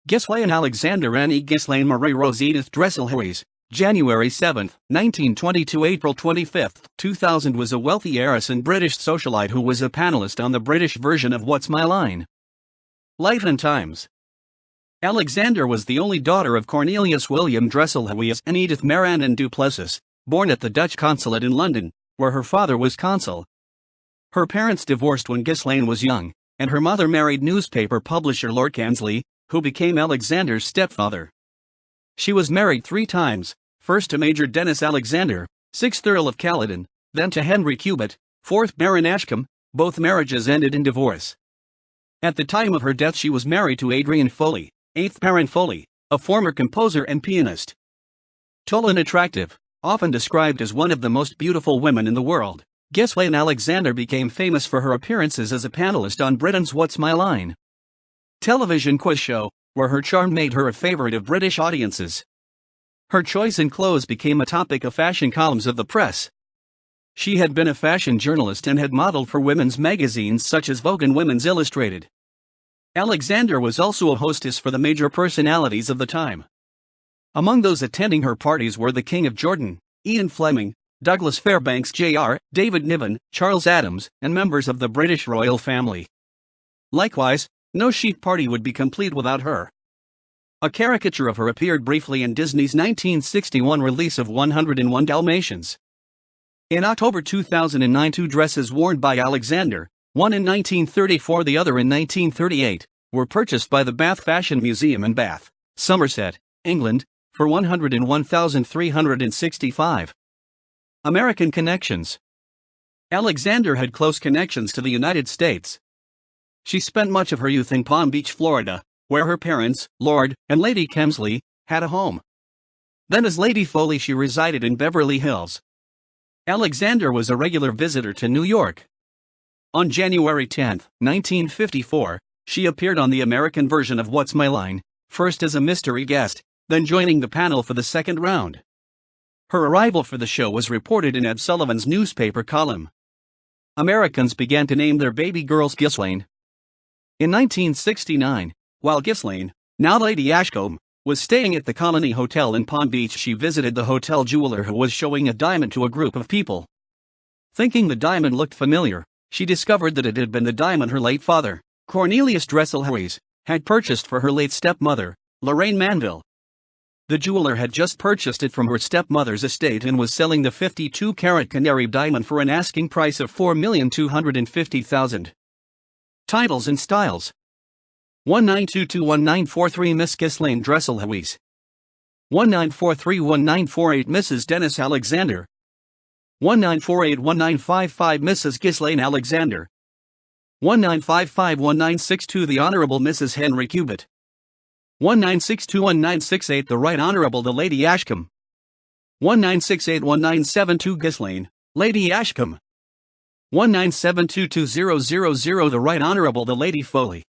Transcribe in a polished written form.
Ghislaine Alexander Annie Ghislaine Marie Rose Edith Dresselhuys, January 7, 1920 to April 25, 2000 was a wealthy heiress and British socialite who was a panelist on the British version of What's My Line? Life and Times. Alexander was the only daughter of Cornelius William Dresselhuys and Edith Maranden du Plessis, born at the Dutch consulate in London, where her father was consul. Her parents divorced when Ghislaine was young, and her mother married newspaper publisher Lord Cansley, who became Alexander's stepfather. She was married 3 times, first to Major Dennis Alexander, 6th Earl of Caledon, then to Henry Cubitt, 4th Baron Ashcombe. Both marriages ended in divorce. At the time of her death she was married to Adrian Foley, 8th Baron Foley, a former composer and pianist. Tall and attractive, often described as one of the most beautiful women in the world, Ghislaine Alexander became famous for her appearances as a panelist on Britain's What's My Line? Television quiz show, where her charm made her a favorite of British audiences. Her choice in clothes became a topic of fashion columns of the press. She had been a fashion journalist and had modeled for women's magazines such as Vogue and Women's Illustrated. Alexander was also a hostess for the major personalities of the time. Among those attending her parties were the King of Jordan, Ian Fleming, Douglas Fairbanks Jr., David Niven, Charles Adams, and members of the British royal family. Likewise, no chic party would be complete without her. A caricature of her appeared briefly in Disney's 1961 release of 101 Dalmatians. In October 2009, 2 dresses worn by Alexander, one in 1934, the other in 1938, were purchased by the Bath Fashion Museum in Bath, Somerset, England, for $101,365. American connections. Alexander had close connections to the United States. She spent much of her youth in Palm Beach, Florida, where her parents, Lord and Lady Kemsley, had a home. Then as Lady Foley she resided in Beverly Hills. Alexander was a regular visitor to New York. On January 10, 1954, she appeared on the American version of What's My Line, first as a mystery guest, then joining the panel for the second round. Her arrival for the show was reported in Ed Sullivan's newspaper column. Americans began to name their baby girls Ghislaine. In 1969, while Ghislaine, now Lady Ashcombe, was staying at the Colony Hotel in Palm Beach, she visited the hotel jeweler who was showing a diamond to a group of people. Thinking the diamond looked familiar, she discovered that it had been the diamond her late father, Cornelius Dresselhuys, had purchased for her late stepmother, Lorraine Manville. The jeweler had just purchased it from her stepmother's estate and was selling the 52-carat canary diamond for an asking price of $4,250,000. Titles and styles. 19221943 Miss Ghislaine Dresselhuys. 19431948 Mrs. Dennis Alexander. 19481955 Mrs. Ghislaine Alexander. 19551962 The Honorable Mrs. Henry Cubitt. 19621968 The Right Honorable the Lady Ashcombe. 19681972 Ghislaine, Lady Ashcombe. 19722000 The Right Honorable the Lady Foley.